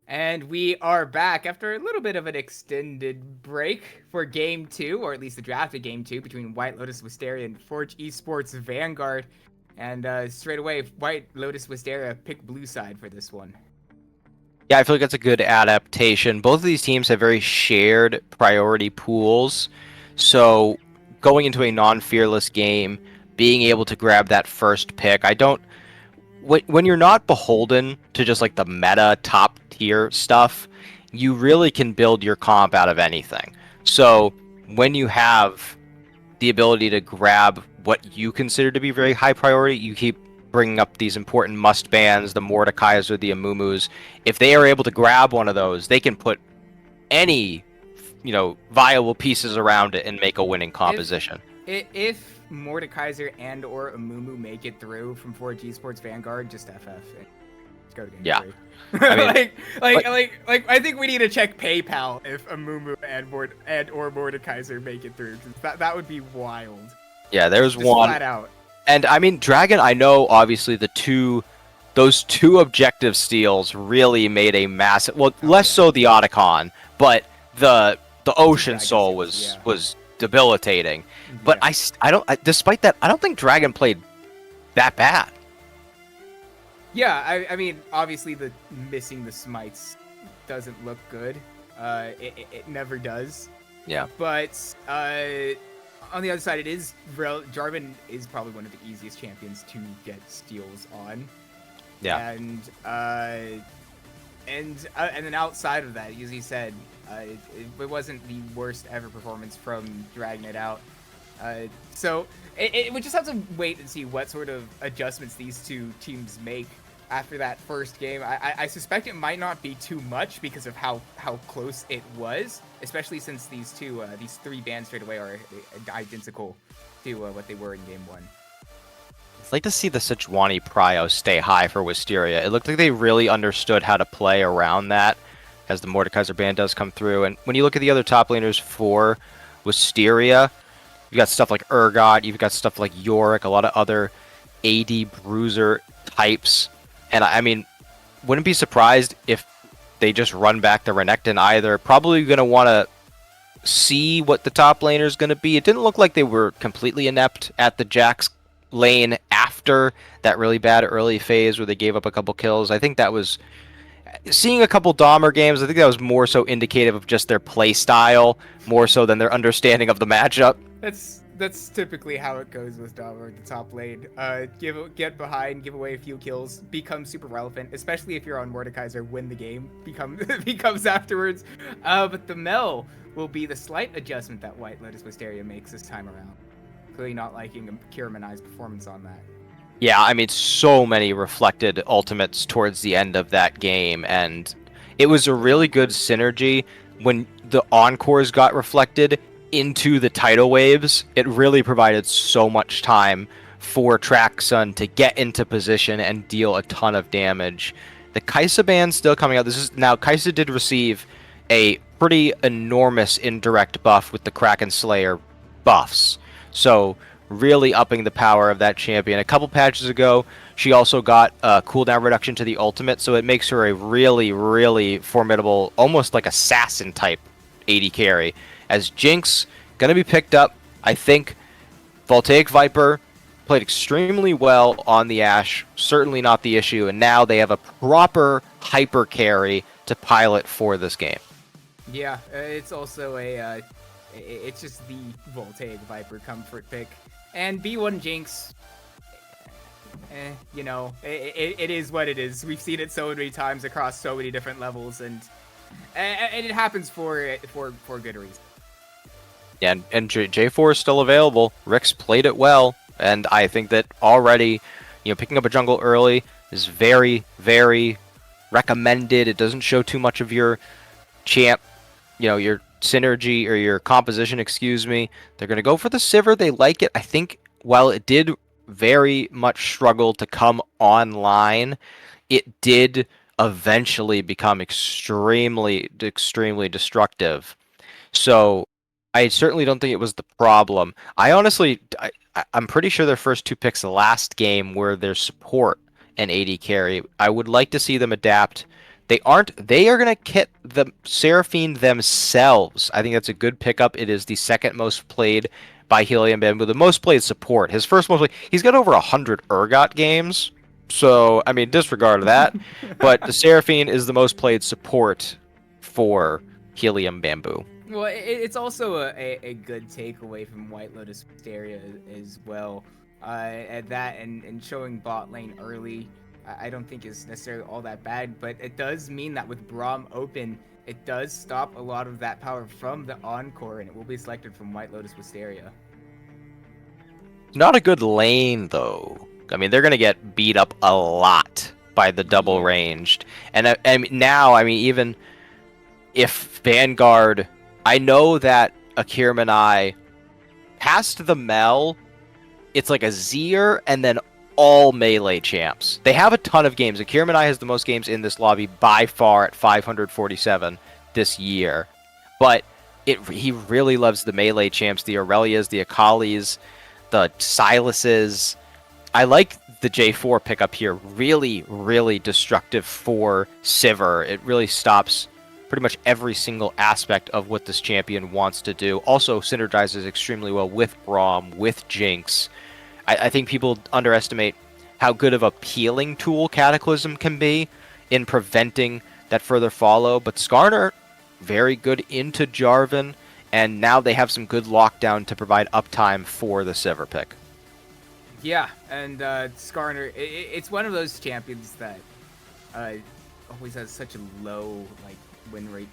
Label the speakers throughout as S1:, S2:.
S1: And we are back after a little bit of an extended break for Game 2, or at least the drafted Game 2, between White Lotus Wisteria and Forge Esports Vanguard. And straight away, White Lotus Wisteria picked blue side for this one.
S2: Yeah, I feel like that's a good adaptation. Both of these teams have very shared priority pools. So going into a non-fearless game, being able to grab that first pick, I don't when you're not beholden to just like the meta top tier stuff, you really can build your comp out of anything. So when you have the ability to grab what you consider to be very high priority, you keep bringing up these important must bans, the Mordekais or the Amumus. If they are able to grab one of those, they can put any, viable pieces around it and make a winning composition.
S1: If Mordekaiser and or Amumu make it through from 4G Sports Vanguard, just FF. Let's go to game
S2: Yeah,
S1: 3.
S2: I mean,
S1: I think we need to check PayPal if Amumu and or Mordekaiser make it through. That would be wild.
S2: yeah, there's
S1: Just
S2: one.
S1: flat out.
S2: And I mean, Dragon, I know obviously those two objective steals really made a massive, well, less so the Otacon, but the Ocean Soul was debilitating. But
S1: Yeah.
S2: despite that, I don't think Dragon played that bad.
S1: Yeah, I mean, obviously the missing the smites doesn't look good. It never does.
S2: Yeah.
S1: But on the other side, Jarvan is probably one of the easiest champions to get steals on.
S2: Yeah.
S1: And then outside of that, as he said, it wasn't the worst ever performance from dragging it out. So we just have to wait and see what sort of adjustments these two teams make after that first game. I suspect it might not be too much because of how close it was, especially since these three bans straight away are identical to what they were in game 1.
S2: I'd like to see the Sejuani Prio stay high for Wisteria. It looked like they really understood how to play around that as the Mordekaiser ban does come through. And when you look at the other top laners for Wisteria, you've got stuff like Urgot, you've got stuff like Yorick, a lot of other AD bruiser types. And I mean, wouldn't be surprised if they just run back the Renekton either. Probably going to want to see what the top laner is going to be. It didn't look like they were completely inept at the Jax lane after that really bad early phase where they gave up a couple kills. I think that was seeing a couple Dahmer games. I think that was more so indicative of just their play style, more so than their understanding of the matchup.
S1: That's typically how it goes with Dahmer at the top lane. Get behind, give away a few kills, become super relevant, especially if you're on Mordekaiser when the game becomes afterwards. But the Mel will be the slight adjustment that White Lotus Wisteria makes this time around. Clearly not liking Kiramanai's performance on that.
S2: Yeah, I mean, so many reflected ultimates towards the end of that game, and it was a really good synergy when the encores got reflected into the tidal waves. It really provided so much time for Traxxon to get into position and deal a ton of damage. The Kai'Sa ban still coming out. Kai'Sa did receive a pretty enormous indirect buff with the Kraken Slayer buffs. So really upping the power of that champion. A couple patches ago, she also got a cooldown reduction to the ultimate, so it makes her a really, really formidable, almost like assassin type AD carry. As Jinx, going to be picked up, I think Voltaic Viper played extremely well on the Ashe, certainly not the issue, and now they have a proper hyper carry to pilot for this game.
S1: Yeah, it's also it's just the Voltaic Viper comfort pick. And B1 Jinx, it is what it is. We've seen it so many times across so many different levels, and it happens for good reason.
S2: Yeah, and J4 is still available. Rix played it well, and I think that already, picking up a jungle early is very, very recommended. It doesn't show too much of your champ, your synergy or your composition, excuse me. They're going to go for the Sivir. They like it. I think while it did very much struggle to come online, it did eventually become extremely, extremely destructive. So I certainly don't think it was the problem. I'm pretty sure their first two picks last game were their support and AD carry. I would like to see them adapt They aren't. They are going to kit the Seraphine themselves. I think that's a good pickup. It is the second most played by Helium Bamboo, the most played support. His first most played, he's got over 100 Urgot games. So, I mean, disregard that. But the Seraphine is the most played support for Helium Bamboo.
S1: Well, it's also a good takeaway from White Lotus Wisteria as well. At that and showing bot lane early, I don't think is necessarily all that bad, but it does mean that with Braum open, it does stop a lot of that power from the Encore, and it will be selected from White Lotus Wisteria.
S2: Not a good lane, though. I mean, they're going to get beat up a lot by the double ranged. And now, I mean, even if Vanguard... I know that Akira Manai past the Mel, it's like a Zier and then all melee champs. They have a ton of games. Akira Manai has the most games in this lobby by far at 547 this year. But he really loves the melee champs, the Aurelias, the Akalis, the Silases. I like the J4 pickup here. Really, really destructive for Sivir. It really stops pretty much every single aspect of what this champion wants to do. Also synergizes extremely well with Braum, with Jinx. I think people underestimate how good of a peeling tool Cataclysm can be in preventing that further follow. But Skarner, very good into Jarvan, and now they have some good lockdown to provide uptime for the Sivir pick.
S1: Yeah, and Skarner, it's one of those champions that always has such a low win rate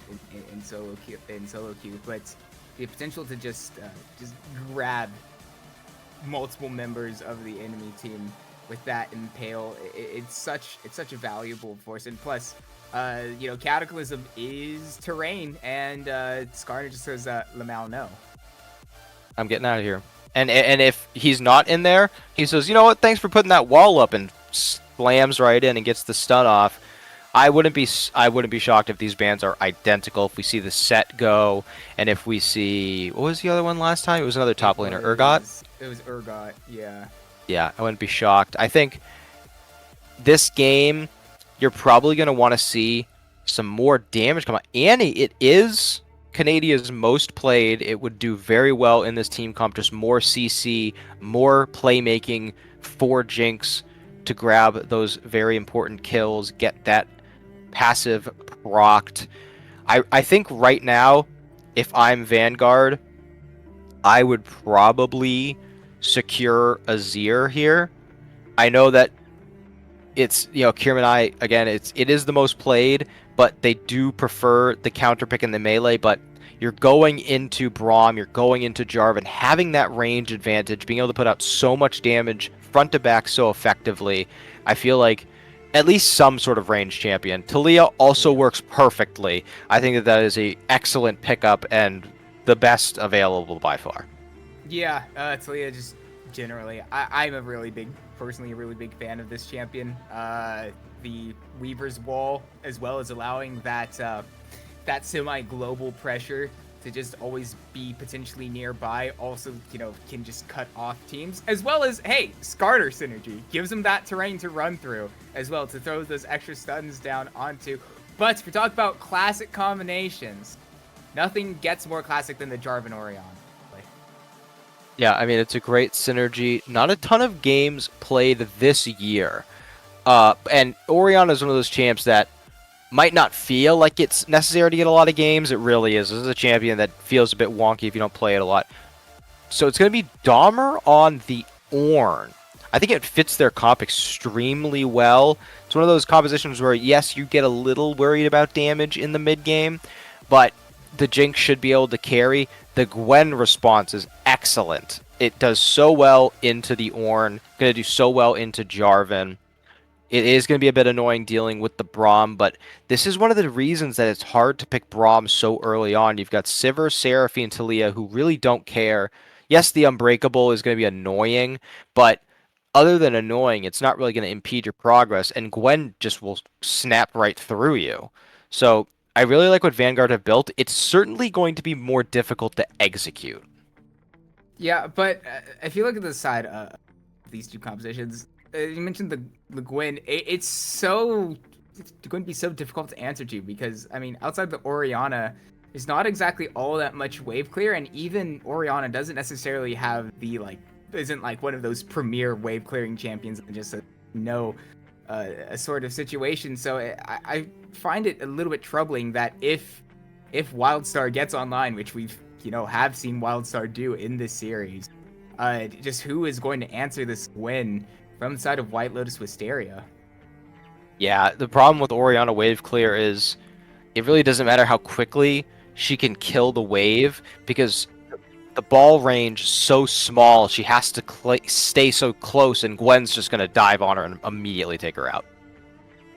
S1: in solo queue, but the potential to just grab multiple members of the enemy team with that impale, it's such a valuable force. And plus, Cataclysm is terrain, and Skarner just says, Lamau, no.
S2: I'm getting out of here. And if he's not in there, he says, you know what, thanks for putting that wall up, and slams right in and gets the stun off. I wouldn't be shocked if these bans are identical. If we see the set go, and if we see, what was the other one last time? It was another top laner, Urgot.
S1: It was Urgot, yeah.
S2: Yeah, I wouldn't be shocked. I think this game, you're probably going to want to see some more damage come out. Annie, it is Canadia's most played. It would do very well in this team comp. Just more CC, more playmaking for Jinx to grab those very important kills, get that passive procced. I think right now, if I'm Vanguard, I would probably secure a Zier here. I know that it's, Kirmanai, again, it is the most played, but they do prefer the counter pick in the melee. But you're going into Braum, you're going into Jarvan, having that range advantage, being able to put out so much damage front to back so effectively. I feel like at least some sort of range champion. Talia also works perfectly. I think that is a excellent pickup and the best available by far.
S1: Yeah, Talia just generally, I'm personally a really big fan of this champion. The Weaver's Wall, as well as allowing that semi-global pressure to just always be potentially nearby, also, can just cut off teams, as well as, hey, Skarner synergy gives them that terrain to run through as well, to throw those extra stuns down onto. But if we talk about classic combinations, nothing gets more classic than the Jarvan Orion.
S2: Yeah, I mean, it's a great synergy. Not a ton of games played this year. And Orion is one of those champs that might not feel like it's necessary to get a lot of games. It really is. This is a champion that feels a bit wonky if you don't play it a lot. So it's going to be Dahmer on the Ornn. I think it fits their comp extremely well. It's one of those compositions where, yes, you get a little worried about damage in the mid game, but the Jinx should be able to carry. The Gwen response is excellent. It does so well into the Ornn. Going to do so well into Jarvan. It is going to be a bit annoying dealing with the Braum, but this is one of the reasons that it's hard to pick Braum so early on. You've got Sivir, Seraphine, and Talia who really don't care. Yes, the Unbreakable is going to be annoying, but other than annoying, it's not really going to impede your progress, and Gwen just will snap right through you. So I really like what Vanguard have built. It's certainly going to be more difficult to execute.
S1: Yeah, but if you look at the side of these two compositions, you mentioned the Gwen. It's so going to be so difficult to answer to because, I mean, outside the Orianna, there's not exactly all that much wave clear, and even Orianna doesn't necessarily have the, like, isn't like one of those premier wave clearing champions and just a sort of situation. So I find it a little bit troubling that if Wildstar gets online, which we've have seen Wildstar do in this series, just who is going to answer this win from the side of White Lotus Wisteria?
S2: Yeah, the problem with Orianna wave clear is it really doesn't matter how quickly she can kill the wave because the ball range is so small. She has to stay so close, and Gwen's just going to dive on her and immediately take her out.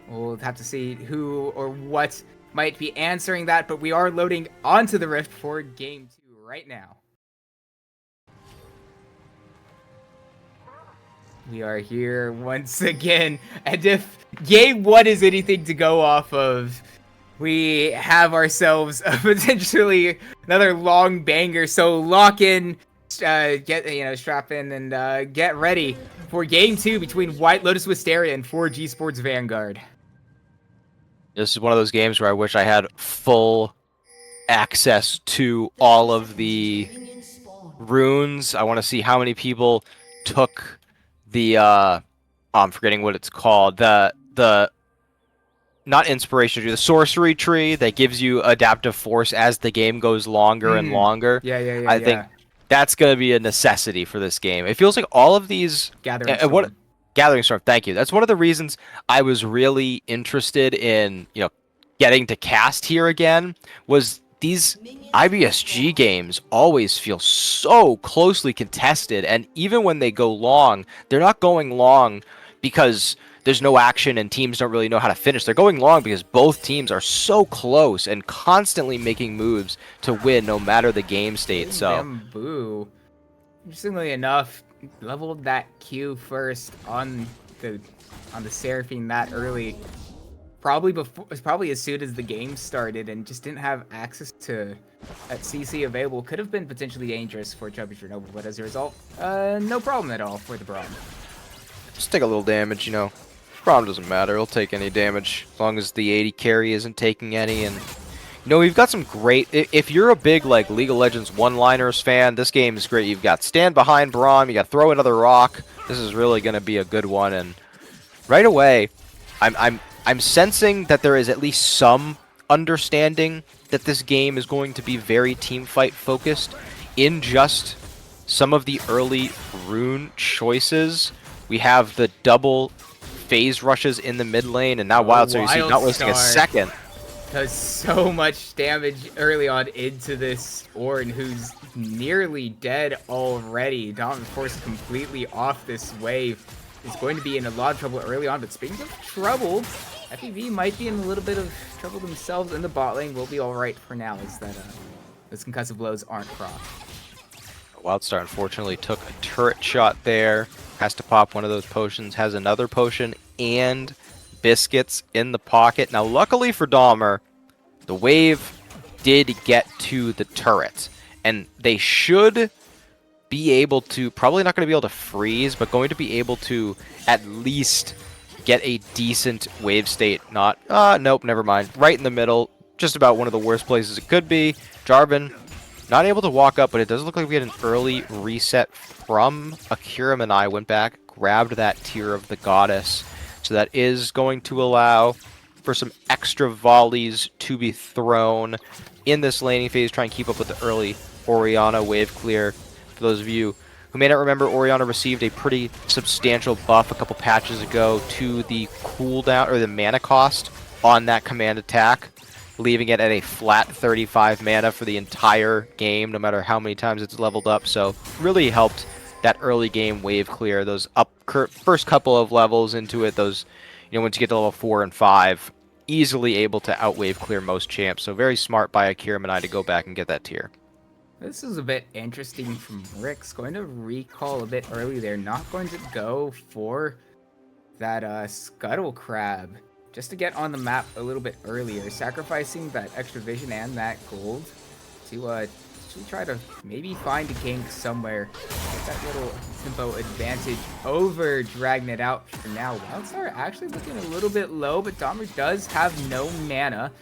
S1: We'll have to see who or what might be answering that, but we are loading onto the Rift for Game 2 right now. We are here once again, and if Game 1 is anything to go off of, we have ourselves potentially another long banger. So lock in, strap in, and get ready for Game 2 between White Lotus Wisteria and 4G Esports Vanguard.
S2: This is one of those games where I wish I had full access to all of the runes. I want to see how many people took the I'm forgetting what it's called. The not inspiration tree, the sorcery tree that gives you adaptive force as the game goes longer and longer.
S1: Yeah.
S2: I think that's going to be a necessity for this game. It feels like all of these Gathering Storm, thank you. That's one of the reasons I was really interested in, getting to cast here again, was these IBSG games always feel so closely contested, and even when they go long, they're not going long because there's no action and teams don't really know how to finish. They're going long because both teams are so close and constantly making moves to win no matter the game state. So
S1: Bamboo, interestingly enough, leveled that Q first on the Seraphine that early. Probably as soon as the game started, and just didn't have access to that CC available. Could have been potentially dangerous for Chubby Chernobyl, but as a result, no problem at all for the Braum.
S2: Just take a little damage, Braum doesn't matter. He'll take any damage as long as the 80 carry isn't taking any. And we've got some great. If you're a big League of Legends one-liners fan, this game is great. You've got stand behind Braum. You got throw another rock. This is really going to be a good one. And right away, I'm sensing that there is at least some understanding that this game is going to be very team fight focused in just some of the early rune choices. We have the double phase rushes in the mid lane, and now Wildstar, you see, not wasting a second.
S1: Does so much damage early on into this Ornn, who's nearly dead already. Dominant Force completely off this wave. Is going to be in a lot of trouble early on, but speaking of trouble, FEV might be in a little bit of trouble themselves in the bot lane. We'll be alright for now, as that those concussive blows aren't proc.
S2: Wildstar unfortunately took a turret shot there. Has to pop one of those potions. Has another potion and biscuits in the pocket. Now, luckily for Dahmer, the wave did get to the turret, and they should be able to, probably not going to be able to freeze, but going to be able to at least get a decent wave state. Not, nope, never mind. Right in the middle, just about one of the worst places it could be. Jarvan, not able to walk up, but it does look like we had an early reset from Akira Manai. Went back, grabbed that tier of the Goddess. So that is going to allow for some extra volleys to be thrown in this laning phase. Try and keep up with the early Orianna wave clear. For those of you who may not remember, Orianna received a pretty substantial buff a couple patches ago to the cooldown, or the mana cost on that command attack, leaving it at a flat 35 mana for the entire game, no matter how many times it's leveled up. So really helped that early game wave clear, those first couple of levels into it, those, once you get to level 4 and 5, easily able to outwave clear most champs. So very smart by Akira Manai to go back and get that tier.
S1: This is a bit interesting from Rick's. Going to recall a bit early there. Not going to go for that Scuttle Crab. Just to get on the map a little bit earlier. Sacrificing that extra vision and that gold to try to maybe find a gank somewhere. Get that little tempo advantage over dragging it out for now. Wildstar actually looking a little bit low, but Dahmer does have no mana.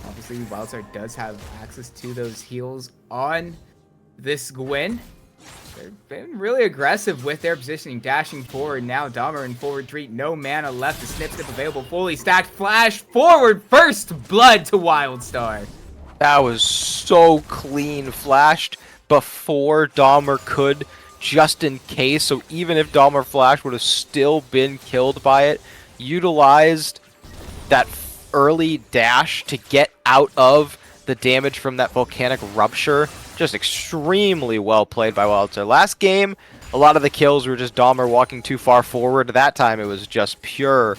S1: Obviously, Wildstar does have access to those heals on this Gwen. They've been really aggressive with their positioning, dashing forward. Now Dahmer in full retreat, no mana left. The snip available, fully stacked. Flash forward, first blood to Wildstar.
S2: That was so clean, flashed before Dahmer could, just in case. So even if Dahmer flash would have still been killed by it, utilized that early dash to get out of the damage from that volcanic rupture. Just extremely well played by Wildstar. Last game, a lot of the kills were just Dahmer walking too far forward. That time it was just pure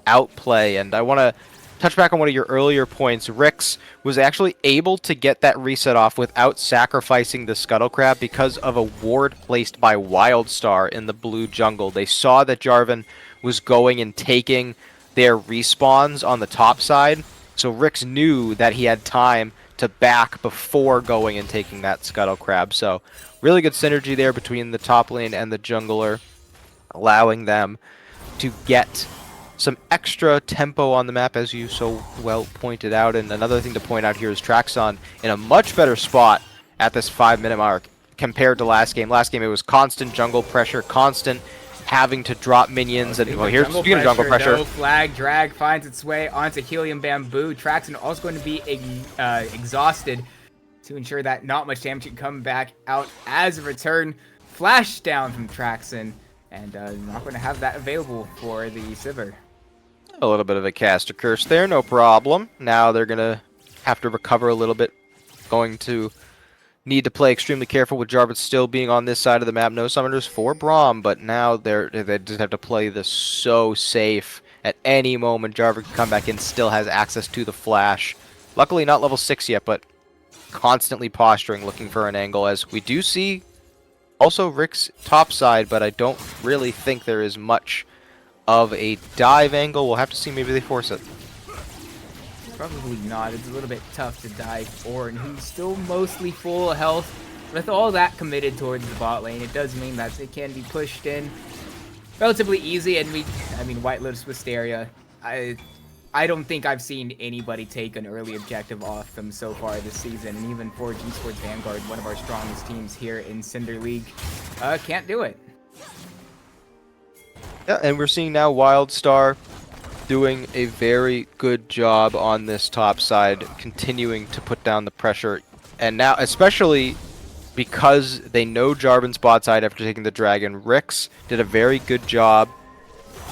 S2: outplay. And I want to touch back on one of your earlier points. Rix was actually able to get that reset off without sacrificing the Scuttle Crab because of a ward placed by Wildstar in the blue jungle. They saw that Jarvan was going and taking their respawns on the top side, so Rix knew that he had time to back before going and taking that Scuttle Crab. So really good synergy there between the top lane and the jungler, allowing them to get some extra tempo on the map, as you so well pointed out. And another thing to point out here is Traxon in a much better spot at this 5-minute mark compared to last game. Last game it was constant jungle pressure, constant having to drop minions, and well, here's speaking of jungle pressure.
S1: No flag drag finds its way onto Helium Bamboo. Traxon also going to be exhausted to ensure that not much damage can come back out as a return. Flash down from Traxon, and not going to have that available for the Sivir.
S2: A little bit of a caster curse there, no problem. Now they're going to have to recover a little bit. Going to need to play extremely careful with Jarvan still being on this side of the map. No summoners for Braum, but now they just have to play this so safe. At any moment, Jarvan can come back in, still has access to the flash. Luckily not level 6 yet, but constantly posturing, looking for an angle, as we do see also Rick's top side, but I don't really think there is much of a dive angle. We'll have to see, maybe they force it.
S1: Probably not. It's a little bit tough to dive Ornn, who's still mostly full health. With all that committed towards the bot lane, it does mean that it can be pushed in relatively easy. And White Lotus Wisteria, I don't think I've seen anybody take an early objective off them so far this season. And even for Esports Vanguard, one of our strongest teams here in Cinder League, can't do it.
S2: Yeah, and we're seeing now Wildstar doing a very good job on this top side, continuing to put down the pressure. And now, especially because they know Jarvan's bot side after taking the dragon, Rix did a very good job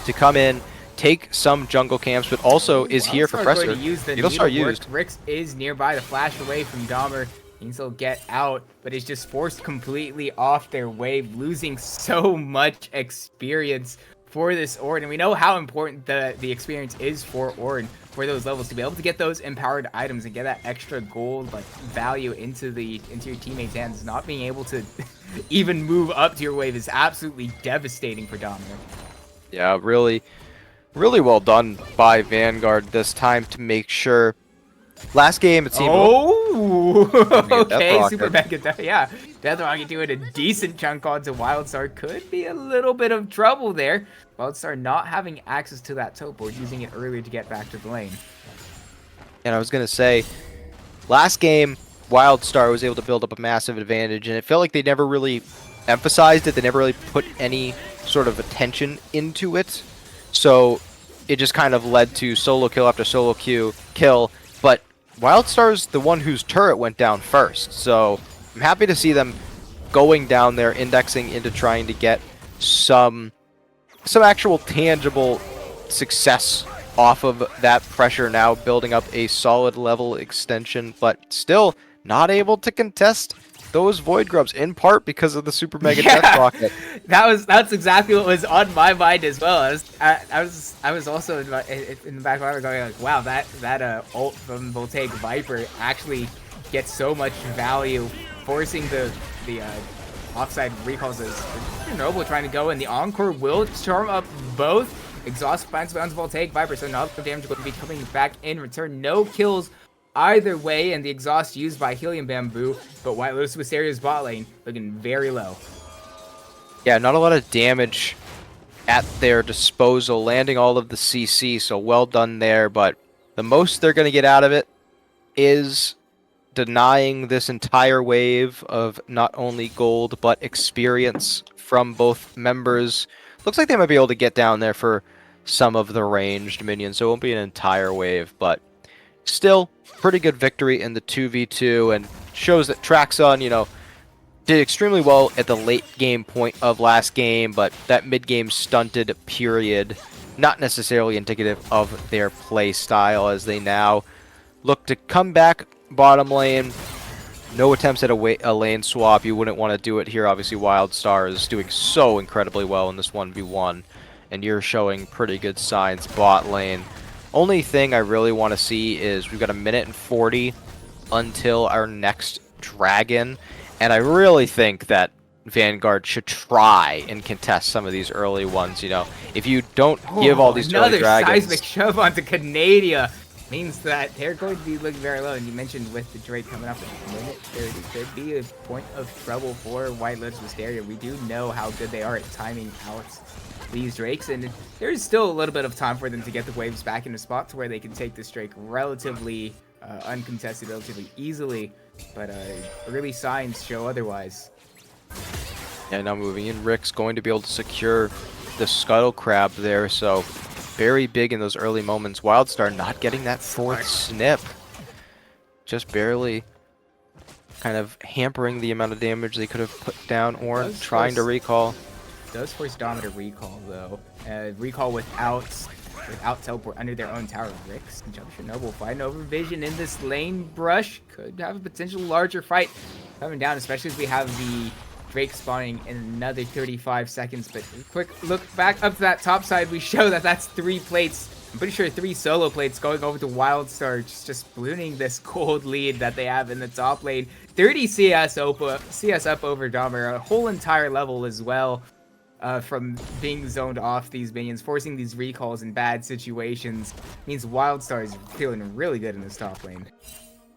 S2: to come in, take some jungle camps, but also is here for pressure.
S1: Needlestar used. Rix is nearby, the flash away from Dahmer. He'll get out, but is just forced completely off their wave, losing so much experience for this Ornn. And we know how important the experience is for Ornn for those levels, to be able to get those empowered items and get that extra gold value into your teammates' hands. Not being able to even move up to your wave is absolutely devastating for Dahmer.
S2: Yeah, really well done by Vanguard this time to make sure. Last game, it seemed...
S1: Okay, super mega, yeah. Death Rocket doing a decent chunk onto Wildstar. Could be a little bit of trouble there. Wildstar not having access to that teleport, using it earlier to get back to the lane.
S2: And I was going to say, last game, Wildstar was able to build up a massive advantage, and it felt like they never really emphasized it. They never really put any sort of attention into it. So it just kind of led to solo kill after solo kill. But Wildstar's the one whose turret went down first. So I'm happy to see them going down there, indexing into trying to get some actual tangible success off of that pressure, now building up a solid level extension, but still not able to contest those Void Grubs, in part because of the Super Mega Death Rocket.
S1: That's exactly what was on my mind as well. I was also in the back of my mind going like, wow, that ult from Voltaic Viper actually gets so much value, forcing the offside recalls as Noble trying to go, and the Encore will charm up both. Exhaust finds bounds Voltaic Viper, so now the damage will be coming back in return. No kills either way, and the exhaust used by Helium Bamboo, but White Lotus Wisteria's bot lane looking very low.
S2: Yeah, not a lot of damage at their disposal, landing all of the CC, so well done there, but the most they're going to get out of it is denying this entire wave of not only gold, but experience from both members. Looks like they might be able to get down there for some of the ranged minions, so it won't be an entire wave, but still, pretty good victory in the 2v2, and shows that Traxon, you know, did extremely well at the late game point of last game, but that mid-game stunted period, not necessarily indicative of their play style, as they now look to come back bottom lane. No attempts at a lane swap. You wouldn't want to do it here. Obviously, WildStar is doing so incredibly well in this 1v1, and you're showing pretty good signs bot lane. Only thing I really want to see is we've got 1:40 until our next dragon, and I really think that Vanguard should try and contest some of these early ones. You know, if you don't give all these early dragons...
S1: Another seismic shove onto Canada means that they're going to be looking very low. And you mentioned with the Drake coming up in a minute, there could be a point of trouble for White Lotus Wisteria. We do know how good they are at timing out these Drakes, and there's still a little bit of time for them to get the waves back in a spot to where they can take this Drake relatively uncontested, relatively easily. But early signs show otherwise.
S2: Yeah, now moving in, Rick's going to be able to secure the Scuttle Crab there, so very big in those early moments. WildStar not getting that fourth snip. Just barely kind of hampering the amount of damage they could have put down, or trying to recall.
S1: Does force Dom to recall, though. Recall without teleport under their own tower. Rix and Jump Chernobyl fighting over vision in this lane brush. Could have a potential larger fight coming down, especially as we have the Drake spawning in another 35 seconds. But a quick look back up to that top side, we show that that's 3 plates. I'm pretty sure 3 solo plates going over to WildStar, just ballooning this gold lead that they have in the top lane. 30 CS up over Dahmer, a whole entire level as well. From being zoned off these minions, forcing these recalls in bad situations, means WildStar is feeling really good in this top lane.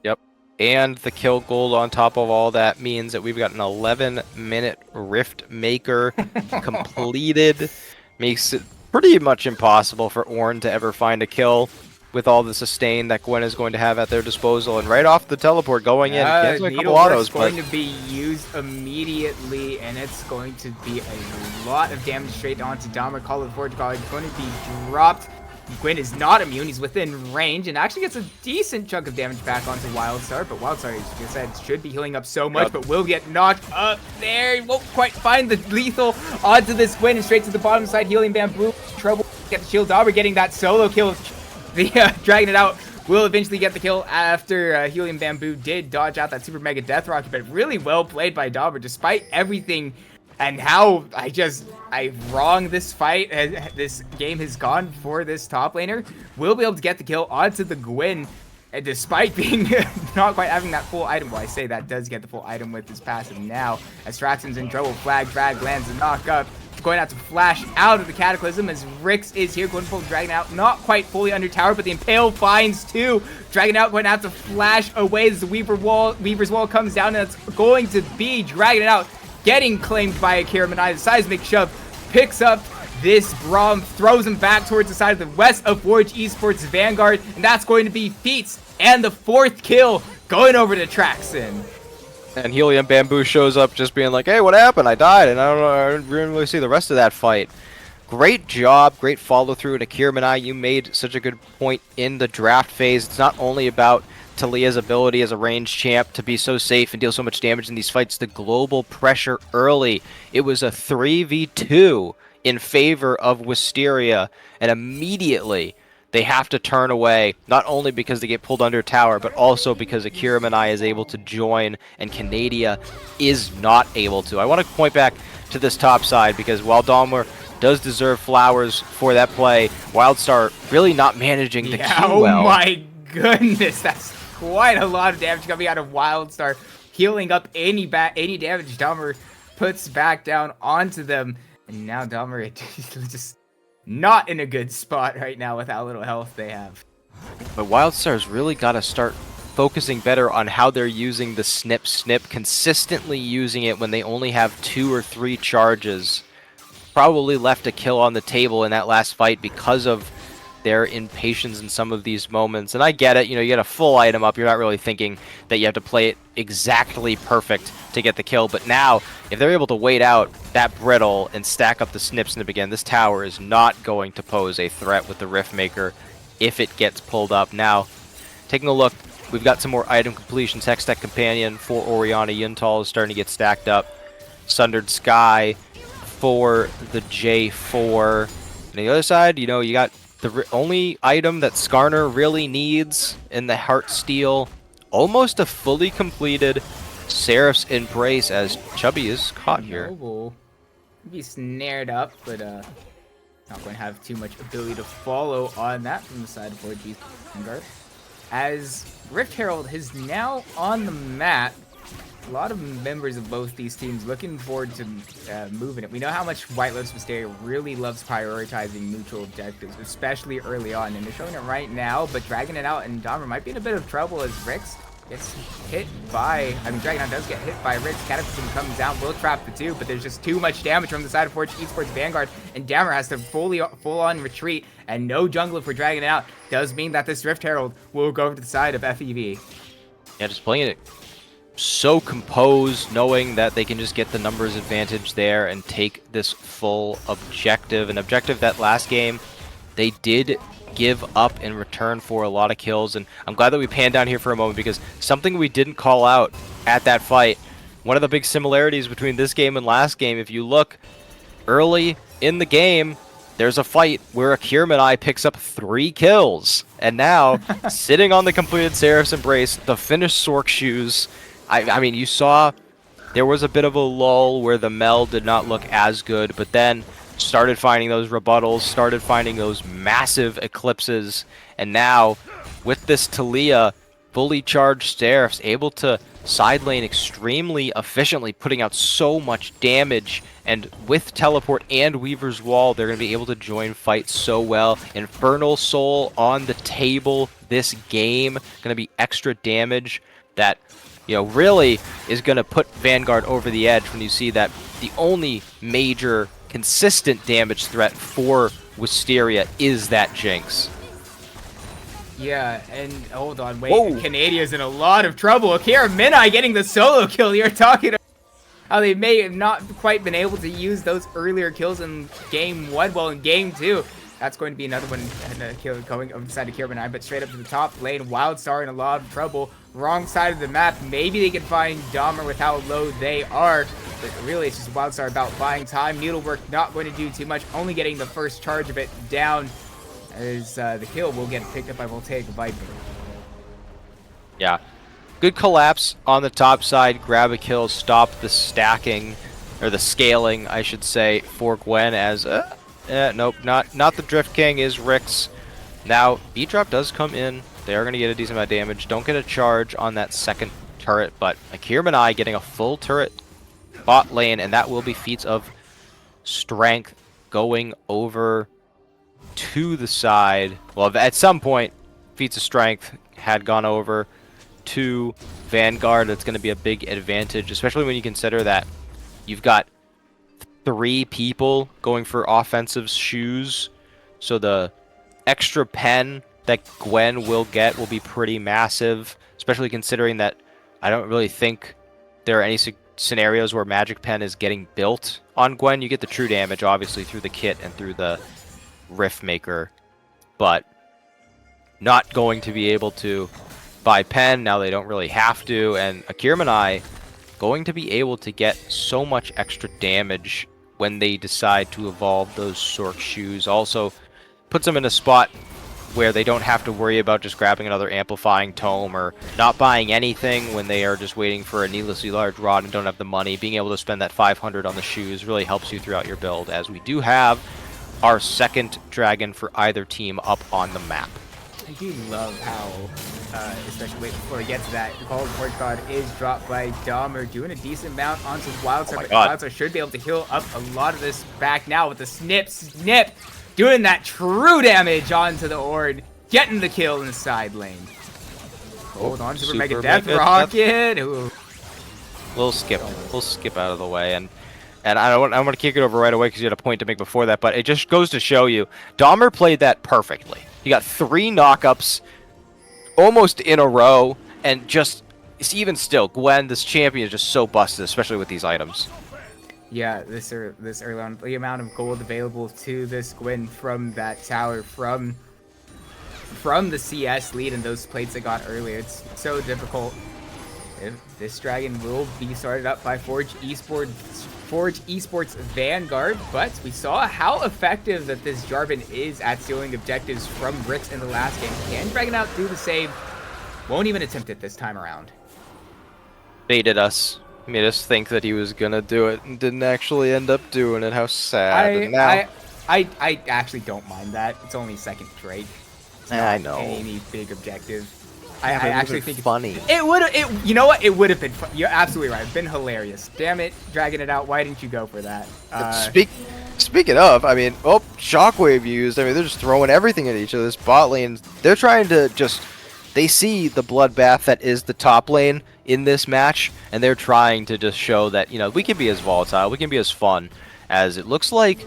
S2: Yep, and the kill gold on top of all that means that we've got an 11-minute Rift Maker completed. Makes it pretty much impossible for Ornn to ever find a kill with all the sustain that Gwen is going to have at their disposal. And right off the teleport going in, gets a couple autos,
S1: going to be used immediately, and it's going to be a lot of damage straight onto Dahmer. Call of Forge Call is going to be dropped. Gwen is not immune. He's within range and actually gets a decent chunk of damage back onto WildStar. But WildStar, as you said, should be healing up so much, but will get knocked up there. He won't quite find the lethal onto this Gwen, and straight to the bottom side. Healing Bamboo. Trouble. Get the shield. Dahmer getting that solo kill. The Dragging It Out will eventually get the kill after Helium Bamboo did dodge out that super mega death rocket, but really well played by Dahmer despite everything and how I wrong this fight, this game has gone for this top laner. Will be able to get the kill onto the Gwen, and despite being not quite having that full item. Well, I say that does get the full item with his passive now, as Traxon's in trouble. Flag drag lands the knock up. Going out to flash out of the Cataclysm as Rix is here going to pull Dragon Out. Not quite fully under tower, but the Impale finds 2. Dragon Out going out to flash away as the Weaver's Wall comes down, and it's going to be Dragon Out getting claimed by Akira Manai. The Seismic Shove picks up this Braum, throws him back towards the side of the west of Forge Esports Vanguard, and that's going to be Feats and the 4th kill going over to Traxon.
S2: And Helium Bamboo shows up just being like, hey, what happened? I died, and I don't know, I didn't really see the rest of that fight. Great job, great follow through. And Akira Manai, you made such a good point in the draft phase. It's not only about Talia's ability as a ranged champ to be so safe and deal so much damage in these fights, the global pressure early. It was a 3v2 in favor of Wisteria, and immediately they have to turn away, not only because they get pulled under tower, but also because Akira Manai is able to join and Canada is not able to. I want to point back to this top side, because while Dahmer does deserve flowers for that play, WildStar really not managing to queue well.
S1: Oh my goodness, that's quite a lot of damage coming out of WildStar. Healing up any damage Dahmer puts back down onto them. And now Dahmer just not in a good spot right now with how little health they have.
S2: But WildStar's really got to start focusing better on how they're using the snip, consistently using it when they only have 2 or 3 charges. Probably left a kill on the table in that last fight because of their impatience in some of these moments. And I get it, you know, you get a full item up, you're not really thinking that you have to play it exactly perfect to get the kill. But now, if they're able to wait out that brittle and stack up the snip again, this tower is not going to pose a threat with the Riftmaker if it gets pulled up. Now, taking a look, we've got some more item completions. Hextech Companion for Orianna Yuntal is starting to get stacked up. Sundered Sky for the J4. And on the other side, you know, you got the only item that Skarner really needs in the Heartsteel. Almost a fully completed Seraph's Embrace as Chubby is caught here.
S1: Will be snared up, but not going to have too much ability to follow on that from the side of 4G's Vanguard. As Rift Herald is now on the map, a lot of members of both these teams looking forward to moving it. We know how much White Lotus Wisteria really loves prioritizing neutral objectives, especially early on, and they're showing it right now, but dragging it out, and Dahmer might be in a bit of trouble as Rix gets hit by, Dragonaut does get hit by Rix. Cataclysm comes down, will trap the 2, but there's just too much damage from the side of Forge Esports Vanguard, and Dahmer has to full-on retreat, and no jungler for dragging it out. Does mean that this Rift Herald will go over to the side of FEV.
S2: Yeah, just playing it so composed, knowing that they can just get the numbers advantage there and take this full objective. An objective that last game they did give up in return for a lot of kills, and I'm glad that we panned down here for a moment because something we didn't call out at that fight, one of the big similarities between this game and last game, if you look early in the game, there's a fight where Akirmanai picks up 3 kills, and now sitting on the completed Seraph's Embrace, the finished Sork Shoes. I mean, you saw there was a bit of a lull where the Mel did not look as good, but then started finding those rebuttals, started finding those massive eclipses, and now with this Talia fully charged Seraphs, able to side lane extremely efficiently, putting out so much damage, and with Teleport and Weaver's Wall, they're going to be able to join fight so well. Infernal Soul on the table this game, going to be extra damage that, you know, really is going to put Vanguard over the edge when you see that the only major consistent damage threat for Wisteria is that Jinx.
S1: Yeah, and hold on, wait, Canadia's in a lot of trouble. Akira Minai getting the solo kill. You're talking about how they may have not quite been able to use those earlier kills in game 1, well, in game 2. That's going to be another one, and a kill going over the side of Akira Minai, but straight up to the top lane. Wildstar in a lot of trouble. Wrong side of the map. Maybe they can find Dahmer with how low they are, but really it's just Wildstar about buying time. Needlework not going to do too much, only getting the first charge of it down, as the kill will get picked up by Voltaic Viper.
S2: Yeah. Good collapse on the top side. Grab a kill, stop the stacking, or the scaling, I should say, for Gwen as... nope, not the Drift King, is Rix. Now, B-Drop does come in. They are going to get a decent amount of damage. Don't get a charge on that second turret, but Akirmanai getting a full turret bot lane, and that will be feats of strength going over to the side. Well, at some point, feats of strength had gone over to Vanguard. That's going to be a big advantage, especially when you consider that you've got 3 people going for offensive shoes, so the extra pen that Gwen will get will be pretty massive, especially considering that I don't really think there are any scenarios where Magic Pen is getting built on Gwen. You get the true damage, obviously, through the kit and through the Riftmaker, but not going to be able to buy pen. Now they don't really have to, and Akirmanai going to be able to get so much extra damage when they decide to evolve those Sork Shoes. Also puts them in a spot where they don't have to worry about just grabbing another amplifying tome or not buying anything when they are just waiting for a needlessly large rod and don't have the money. Being able to spend that 500 on the shoes really helps you throughout your build, as we do have our second dragon for either team up on the map.
S1: I do love how, especially wait before we get to that, the Call of Forge card is dropped by Dahmer, doing a decent amount onto Wildstar, but Wildstar should be able to heal up a lot of this back now with the snip, doing that true damage onto the Ord, getting the kill in the side lane. Hold on, Super
S2: Super
S1: Mega Death
S2: Mega
S1: Rocket. Ooh.
S2: We'll skip out of the way, and I want to kick it over right away because you had a point to make before that, but it just goes to show you, Dahmer played that perfectly. He got 3 knockups almost in a row, and just even still, Gwen, this champion, is just so busted, especially with these items.
S1: Yeah, this early on, the amount of gold available to this Gwen from that tower, from the CS lead and those plates they got earlier, it's so difficult. This dragon will be started up by Forge Esports Vanguard, but we saw how effective that this Jarvan is at stealing objectives from Rix in the last game. Can Dragonaut do the same? Won't even attempt it this time around.
S2: Baited us. Made us think that he was gonna do it and didn't actually end up doing it. How sad.
S1: I actually don't mind that. It's only second Drake.
S2: I know.
S1: Any big objective.
S2: I actually think it's funny.
S1: You know what? It would have been fun. You're absolutely right. It's been hilarious. Damn it, dragging it out. Why didn't you go for that?
S3: Speaking of, I mean, Shockwave used. I mean, they're just throwing everything at each other. This bot lane, they're trying to just. They see the bloodbath that is the top lane in this match, and they're trying to just show that, you know, we can be as volatile, we can be as fun, as it looks like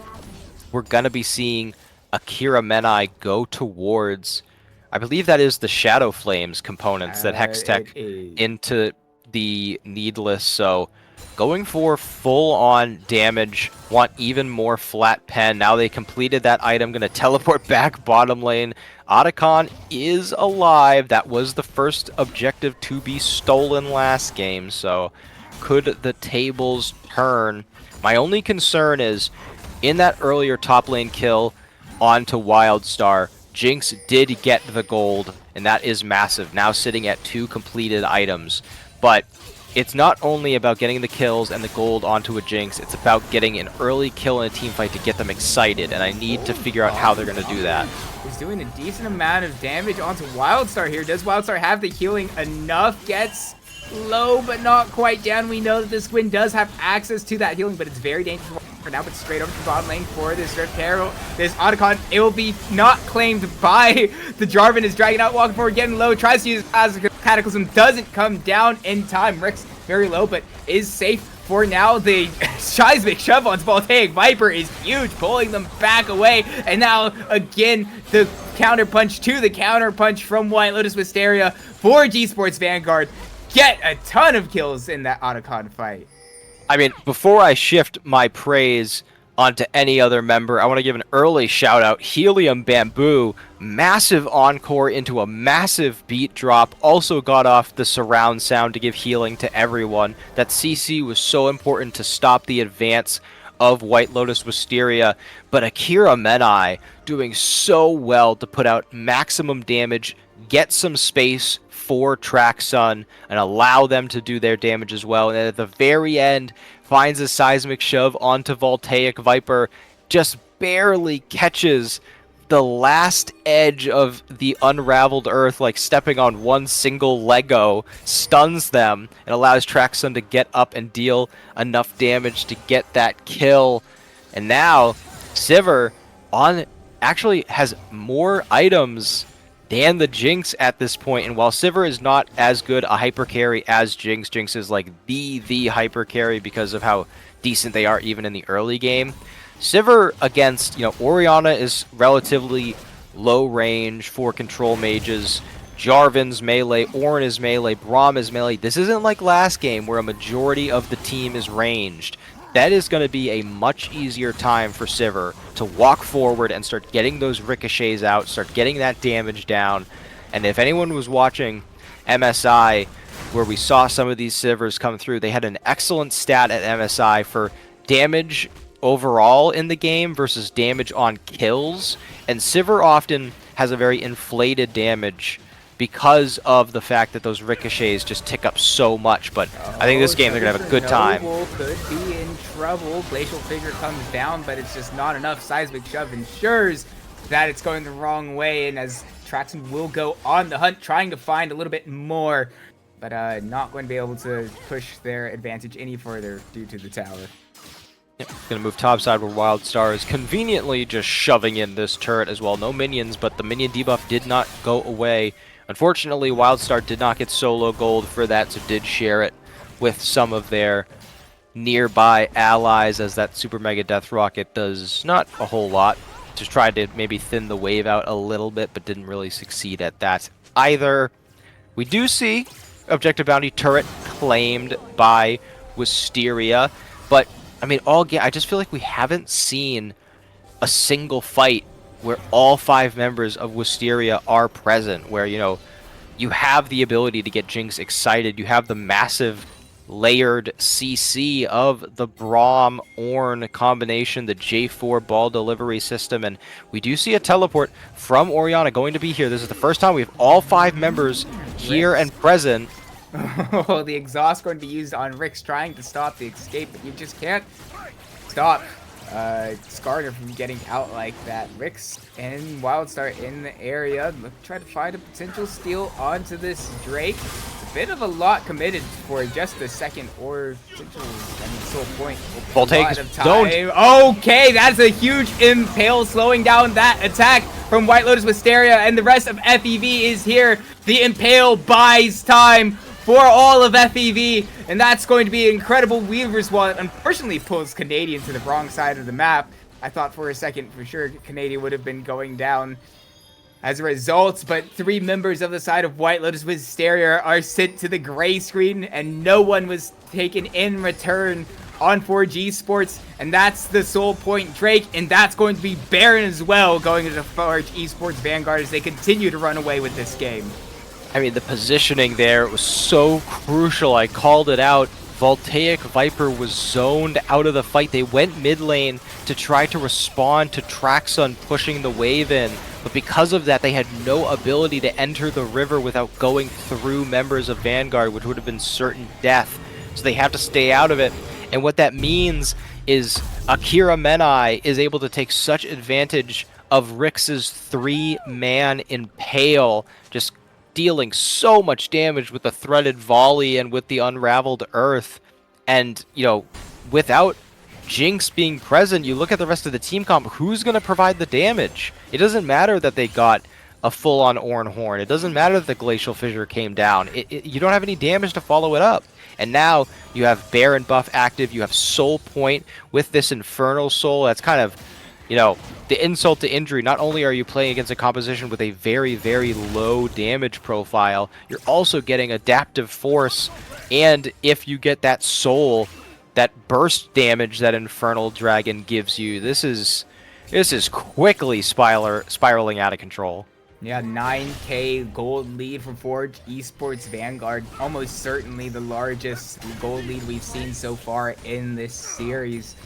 S3: we're gonna be seeing Akira Menai go towards. I believe that is the Shadow Flames components that Hextech into the Needless, so going for full-on damage, want even more flat pen. Now they completed that item, gonna teleport back bottom lane. Otacon is alive. That was the first objective to be stolen last game, so could the tables turn? My only concern is, in that earlier top lane kill onto Wildstar, Jinx did get the gold, and that is massive, now sitting at 2 completed items. But it's not only about getting the kills and the gold onto a Jinx, it's about getting an early kill in a team fight to get them excited, and I need to figure out how they're going to do that.
S1: He's doing a decent amount of damage onto Wildstar here. Does Wildstar have the healing enough? Gets low, but not quite down. We know that this Gwen does have access to that healing, but it's very dangerous for now. But straight over to the bottom lane for this Rift Herald. This Otacon, it will be not claimed by the Jarvan. Is dragging out, walking forward, getting low, tries to use as a Cataclysm, doesn't come down in time. Rick's very low, but is safe for now. The seismic shove on Voltaic Viper is huge, pulling them back away. And now, again, the counter punch to the counter punch from White Lotus Wisteria for Esports Vanguard. Get a ton of kills in that Otacon fight.
S2: I mean, before I shift my praise onto any other member, I want to give an early shout out. Helium Bamboo, massive encore into a massive beat drop, also got off the surround sound to give healing to everyone. That CC was so important to stop the advance of White Lotus Wisteria, but Akira Menai doing so well to put out maximum damage, get some space for Traxsun, and allow them to do their damage as well. And at the very end, finds a seismic shove onto Voltaic Viper, just barely catches the last edge of the unraveled earth, like stepping on one single Lego, stuns them, and allows Traxsun to get up and deal enough damage to get that kill. And now, Sivir actually has more items than the Jinx at this point, and while Sivir is not as good a hyper carry as Jinx, Jinx is like the hyper carry because of how decent they are even in the early game. Sivir against, you know, Orianna is relatively low range for control mages. Jarvan's melee, Ornn is melee, Braum is melee. This isn't like last game where a majority of the team is ranged. That is going to be a much easier time for Sivir to walk forward and start getting those ricochets out, start getting that damage down. And if anyone was watching MSI, where we saw some of these Sivirs come through, they had an excellent stat at MSI for damage overall in the game versus damage on kills. And Sivir often has a very inflated damage because of the fact that those ricochets just tick up so much. But I think this game they're going to have a good time.
S1: Could be in trouble. Glacial Figure comes down, but it's just not enough. Seismic Shove ensures that it's going the wrong way, and as Traxsun will go on the hunt, trying to find a little bit more, but not going to be able to push their advantage any further due to the tower.
S2: Yep, going to move topside where Wildstar is conveniently just shoving in this turret as well. No minions, but the minion debuff did not go away. Unfortunately, Wildstar did not get solo gold for that, so did share it with some of their nearby allies, as that Super Mega Death Rocket does not a whole lot. Just tried to maybe thin the wave out a little bit, but didn't really succeed at that either. We do see Objective Bounty Turret claimed by Wisteria, but I mean, I just feel like we haven't seen a single fight where all 5 members of Wisteria are present, where, you know, you have the ability to get Jinx excited, you have the massive layered CC of the Braum Ornn combination, the J4 ball delivery system, and we do see a teleport from Orianna going to be here. This is the first time we have all 5 members here and present.
S1: Oh, the exhaust going to be used on Rix, trying to stop the escape, but you just can't stop Skarner from getting out like that. Rix and Wildstar in the area. Try to find a potential steal onto this Drake. A bit of a lot committed for just the second or potential, soul point.
S2: Voltaic is zoned.
S1: Okay, that's a huge impale, slowing down that attack from White Lotus Wisteria, and the rest of FEV is here. The impale buys time for all of FEV, and that's going to be an incredible Weaver's Wallet. Unfortunately, pulls Canadian to the wrong side of the map. I thought for a second for sure Canadian would have been going down as a result, but 3 members of the side of White Lotus Wisteria are sent to the gray screen, and no one was taken in return on Forge Esports, and that's the Soul Point Drake, and that's going to be Baron as well, going into Forge Esports Vanguard as they continue to run away with this game.
S2: I mean, the positioning there was so crucial. I called it out. Voltaic Viper was zoned out of the fight. They went mid lane to try to respond to Traxxon pushing the wave in, but because of that, they had no ability to enter the river without going through members of Vanguard, which would have been certain death. So they have to stay out of it. And what that means is Akira Menai is able to take such advantage of Rix's 3-man impale, just dealing so much damage with the threaded volley and with the unraveled earth. And, you know, without Jinx being present, you look at the rest of the team comp, who's going to provide the damage? It doesn't matter that they got a full-on Ornn Horn. It doesn't matter that the Glacial Fissure came down. You don't have any damage to follow it up. And now you have Baron buff active, you have Soul Point with this Infernal Soul. That's kind of, you know, the insult to injury. Not only are you playing against a composition with a very, very low damage profile, you're also getting Adaptive Force, and if you get that Soul, that burst damage that Infernal Dragon gives you, this is quickly spiraling out of control.
S1: Yeah, 9K gold lead from Forge Esports Vanguard. Almost certainly the largest gold lead we've seen so far in this series.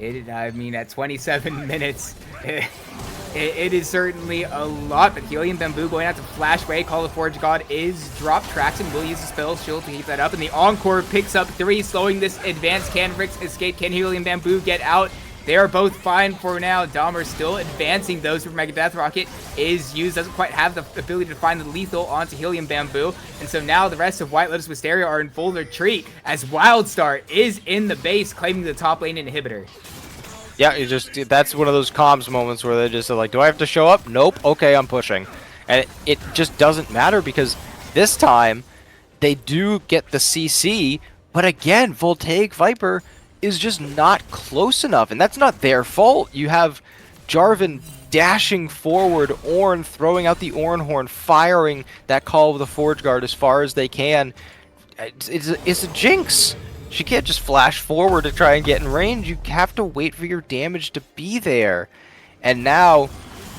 S1: I mean, at 27 minutes, it is certainly a lot. But Helium Bamboo going out to flash away. Call of Forge God is dropped. Traxxon will use the spell shield to keep that up. And the Encore picks up 3, slowing this advance. Can Rix escape? Can Helium Bamboo get out? They are both fine for now. Dahmer still advancing. Those for Mega Death Rocket is used. Doesn't quite have the ability to find the lethal onto Helium Bamboo. And so now the rest of White Lotus Wisteria are in full retreat as Wildstar is in the base claiming the top lane inhibitor.
S2: Yeah, that's one of those comms moments where they're just like, do I have to show up? Nope. Okay, I'm pushing. And it just doesn't matter because this time they do get the CC, but again, Voltaic Viper is just not close enough, and that's not their fault. You have Jarvan dashing forward, Ornn throwing out the Ornn Horn, firing that Call of the Forge Guard as far as they can. It's a Jinx. She can't just flash forward to try and get in range. You have to wait for your damage to be there. And now,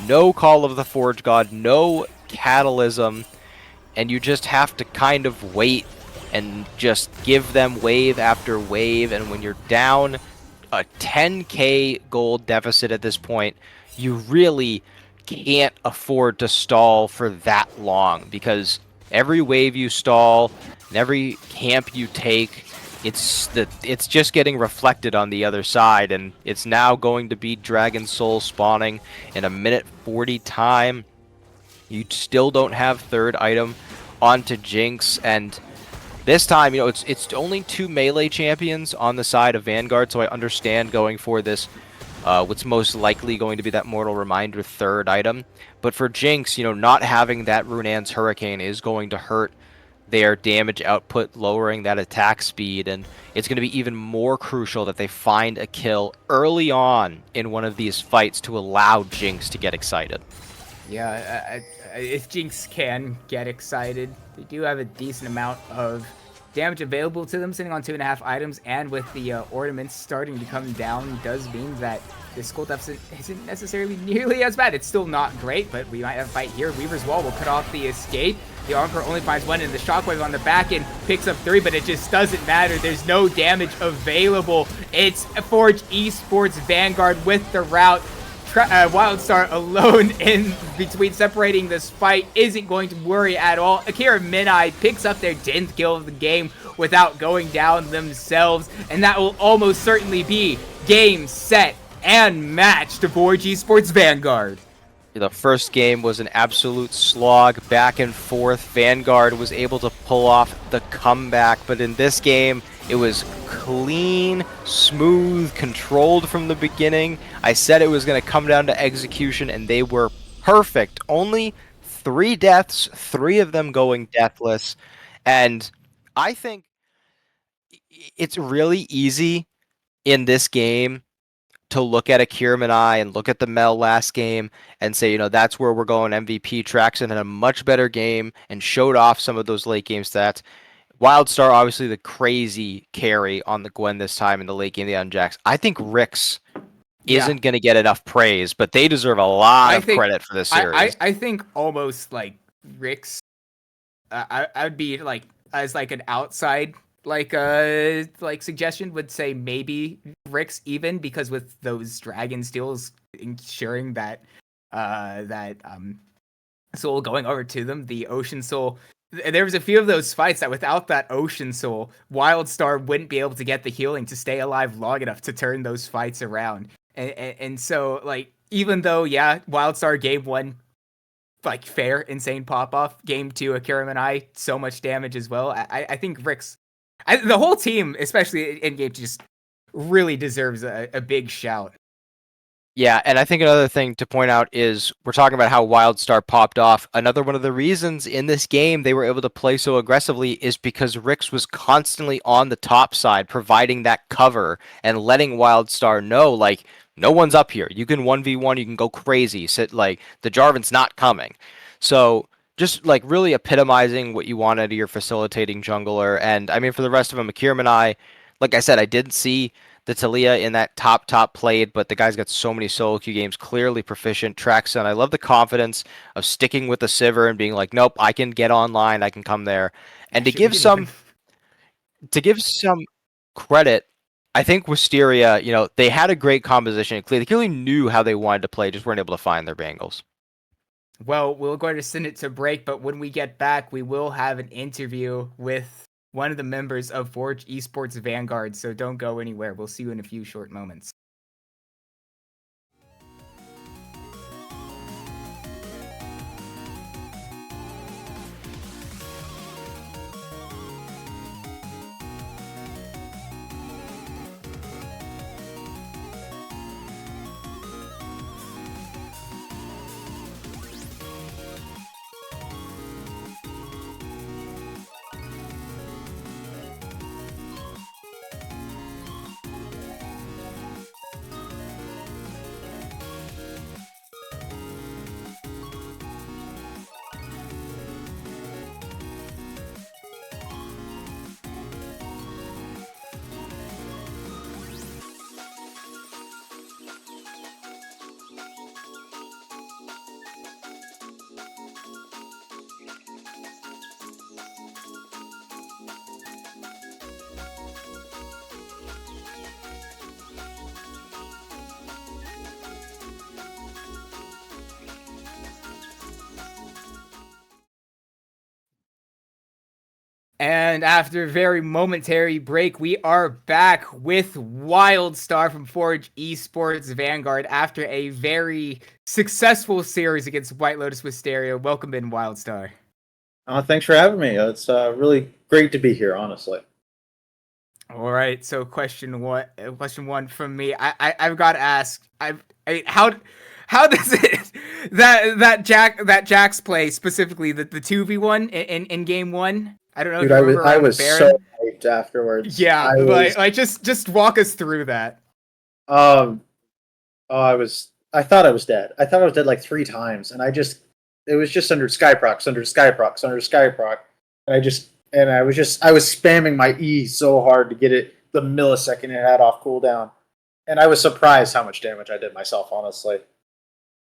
S2: no Call of the Forge God, no Catalysm, and you just have to kind of wait and just give them wave after wave. And when you're down a 10k gold deficit at this point, you really can't afford to stall for that long, because every wave you stall and every camp you take, it's just getting reflected on the other side. And it's now going to be Dragon Soul spawning in a minute 40 time. You still don't have third item onto Jinx, and this time, you know, it's only 2 melee champions on the side of Vanguard, so I understand going for this what's most likely going to be that Mortal Reminder third item. But for Jinx, not having that Runaan's Hurricane is going to hurt their damage output, lowering that attack speed, and it's going to be even more crucial that they find a kill early on in one of these fights to allow Jinx to get excited.
S1: Yeah, if Jinx can get excited, they do have a decent amount of damage available to them, sitting on 2.5 items, and with the ornaments starting to come down, does mean that this skull deficit isn't necessarily nearly as bad. It's still not great, but we might have a fight here. Weaver's Wall will cut off the escape. The Encore only finds one, and the Shockwave on the back end picks up 3, but it just doesn't matter. There's no damage available. It's Forge Esports Vanguard with the route. Wildstar alone in between separating this fight isn't going to worry at all. Akira Minai picks up their 10th kill of the game without going down themselves, and that will almost certainly be game, set, and match to Forge Esports Vanguard.
S2: The first game was an absolute slog, back and forth. Vanguard was able to pull off the comeback, but in this game, it was clean, smooth, controlled from the beginning. I said it was going to come down to execution, and they were perfect. Only 3 deaths, 3 of them going deathless. And I think it's really easy in this game to look at Akira Minai and look at the Mel last game and say, that's where we're going MVP. Traxon had a much better game and showed off some of those late game stats. Wildstar, obviously the crazy carry on the Gwen this time in the late game, the Unjacks. I think Rix isn't going to get enough praise, but they deserve a lot of credit for this series.
S1: I think almost like Rix, I would be like, as like an outside suggestion would say maybe Rix, even because with those dragon steals ensuring that soul going over to them, the Ocean Soul. There was a few of those fights that without that Ocean Soul, Wildstar wouldn't be able to get the healing to stay alive long enough to turn those fights around. And so, like, even though, Wildstar game 1, like, fair, insane pop-off. Game 2, Akira Minai, so much damage as well. I think Rix, the whole team, especially in game 2, just really deserves a big shout.
S2: Yeah, and I think another thing to point out is we're talking about how Wildstar popped off. Another one of the reasons in this game they were able to play so aggressively is because Rix was constantly on the top side, providing that cover and letting Wildstar know, like, no one's up here. You can 1v1, you can go crazy. Like, the Jarvan's not coming. So just, like, really epitomizing what you want out of your facilitating jungler. And, I mean, for the rest of them, Akira Minai, like I said, I didn't see the Talia in that top played, but the guy's got so many solo queue games, clearly proficient. Traxon, I love the confidence of sticking with the Sivir and being like, nope, I can get online, I can come there. And to give some credit, I think Wisteria, they had a great composition. They clearly knew how they wanted to play, just weren't able to find their bangles.
S1: Well, we're going to send it to break, but when we get back, we will have an interview with one of the members of Forge Esports Vanguard, so don't go anywhere. We'll see you in a few short moments. And after a very momentary break, we are back with Wildstar from Forge Esports Vanguard after a very successful series against White Lotus Wisteria. Welcome in, Wildstar.
S4: Thanks for having me. It's really great to be here, honestly.
S1: All right. So question one from me. I've got to ask. How does it that Jax play specifically the 2v1 in game one? I don't know if
S4: Dude,
S1: you remember
S4: I
S1: around the
S4: was so
S1: Baron.
S4: hyped afterwards.
S1: Yeah,
S4: I was
S1: like just walk us through that.
S4: um oh, I thought I was dead. I thought I was dead like 3 times, and it was just under Skyprocs, under Skyprocs, under Skyproc. And I was spamming my E so hard to get it the millisecond it had off cooldown. And I was surprised how much damage I did myself, honestly.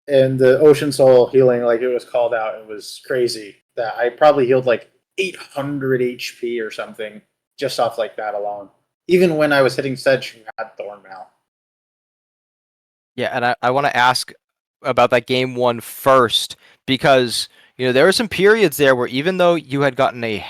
S4: And the Ocean Soul healing, like it was called out, it was crazy. That I probably healed like 800 HP or something just off like that alone. Even when I was hitting Sedge who had Thornmail.
S2: Yeah, and I want to ask about that game one first because there were some periods there where even though you had gotten a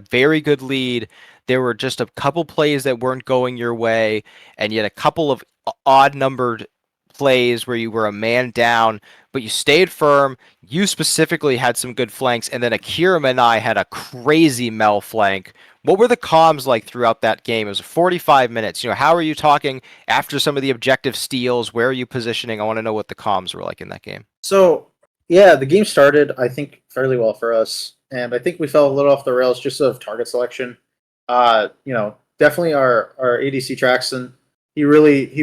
S2: very good lead, there were just a couple plays that weren't going your way, and you had a couple of odd numbered plays where you were a man down, but you stayed firm. You specifically had some good flanks, and then Akira and I had a crazy Mel flank. What were the comms like throughout that game? It was 45 minutes. How are you talking after some of the objective steals? Where are you positioning? I want to know what the comms were like in that game.
S4: So yeah, the game started, I think, fairly well for us. And I think we fell a little off the rails just of target selection. Definitely our ADC Traxon, he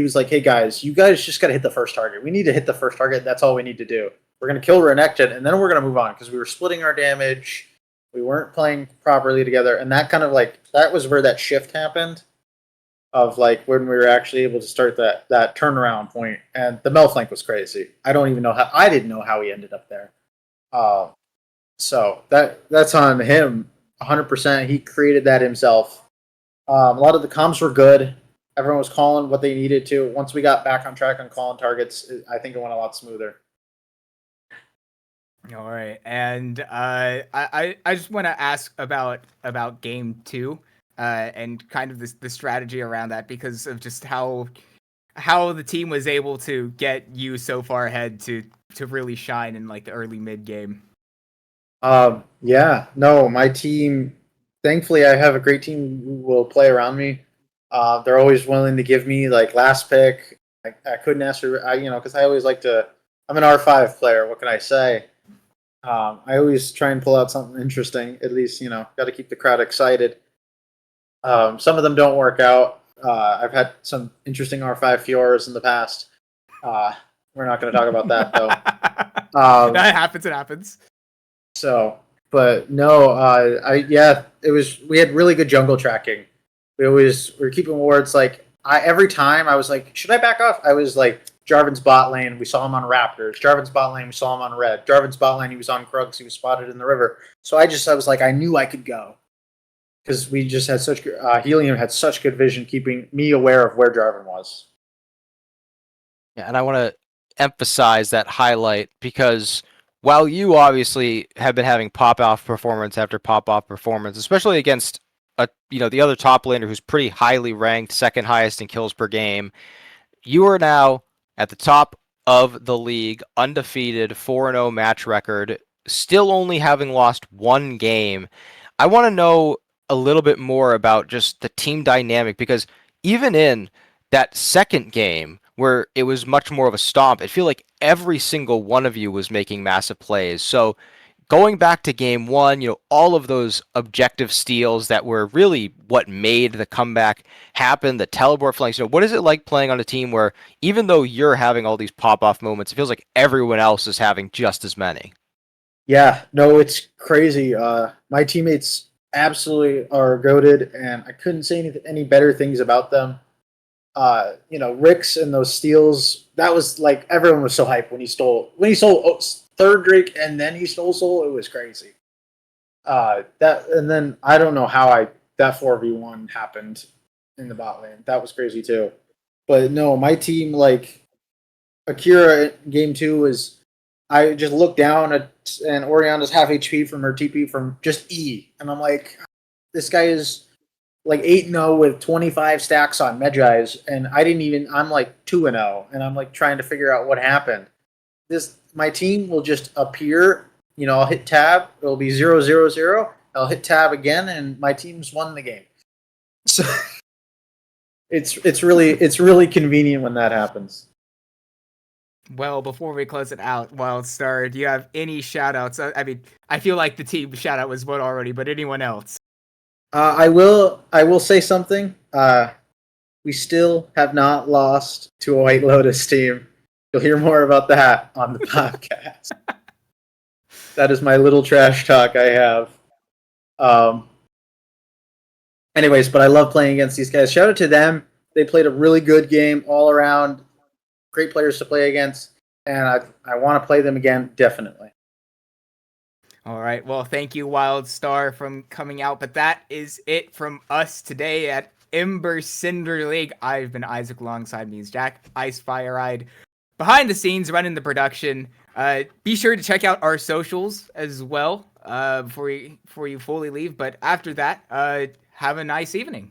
S4: was like, hey guys, you guys just gotta hit the first target. We need to hit the first target, that's all we need to do. We're gonna kill Renekton, and then we're gonna move on, because we were splitting our damage, we weren't playing properly together, and that kind of that was where that shift happened of when we were actually able to start that turnaround point. And the Mel flank was crazy. I didn't know how he ended up there. So that's on him 100%. He created that himself. A lot of the comms were good. Everyone was calling what they needed to. Once we got back on track on calling targets, I think it went a lot smoother.
S1: All right, and I just want to ask about game two, and kind of the strategy around that, because of just how the team was able to get you so far ahead to really shine in the early mid game.
S4: Yeah, no, my team. Thankfully, I have a great team who will play around me. They're always willing to give me last pick. I couldn't ask for because I always like to. I'm an R5 player. What can I say? I always try and pull out something interesting. At least got to keep the crowd excited. Some of them don't work out. I've had some interesting R5 Fioras in the past. We're not going to talk about that though.
S1: That happens. It happens.
S4: So, but no, it was. We had really good jungle tracking. We were keeping wards every time I was like, should I back off? I was like, Jarvan's bot lane, we saw him on Raptors. Jarvan's bot lane, we saw him on Red. Jarvan's bot lane, he was on Krugs, he was spotted in the river. So I was like, I knew I could go. Because we just had such good, Helium had such good vision, keeping me aware of where Jarvan was.
S2: Yeah, and I want to emphasize that highlight because while you obviously have been having pop-off performance after pop-off performance, especially against the other top laner who's pretty highly ranked, second highest in kills per game, you are now at the top of the league, undefeated, 4-0 match record, still only having lost one game. I want to know a little bit more about just the team dynamic, because even in that second game where it was much more of a stomp, I feel like every single one of you was making massive plays. So going back to game one, all of those objective steals that were really what made the comeback happen, the teleport flanks, what is it like playing on a team where even though you're having all these pop-off moments, it feels like everyone else is having just as many?
S4: Yeah, no, it's crazy. My teammates absolutely are goated, and I couldn't say any better things about them. Ricks and those steals, that was everyone was so hyped when he stole third Drake and then he stole Soul. It was crazy. And then I don't know how that 4v1 happened in the bot lane. That was crazy too. But no, my team, Akira in game 2 was, I just looked down and Oriana's half HP from her TP from just E, and I'm like, this guy is 8-0 with 25 stacks on Medjai's, and I'm 2-0, and I'm trying to figure out what happened. My team will just appear, I'll hit tab, it'll be 0-0-0, I'll hit tab again, and my team's won the game. So It's really convenient when that happens.
S1: Well, before we close it out, Wildstar, do you have any shout-outs? I mean, I feel like the team shout-out was one already, but anyone else?
S4: I will say something. We still have not lost to a White Lotus team. You'll hear more about that on the podcast. That is my little trash talk I have. Anyways, but I love playing against these guys. Shout out to them. They played a really good game all around. Great players to play against, and I want to play them again, definitely.
S1: All right. Well, thank you, Wildstar, from coming out. But that is it from us today at Ember Cinder League. I've been Isaac, alongside me is Jack, Ice Fire Eyed, behind the scenes, running the production. Be sure to check out our socials as well before you fully leave. But after that, have a nice evening.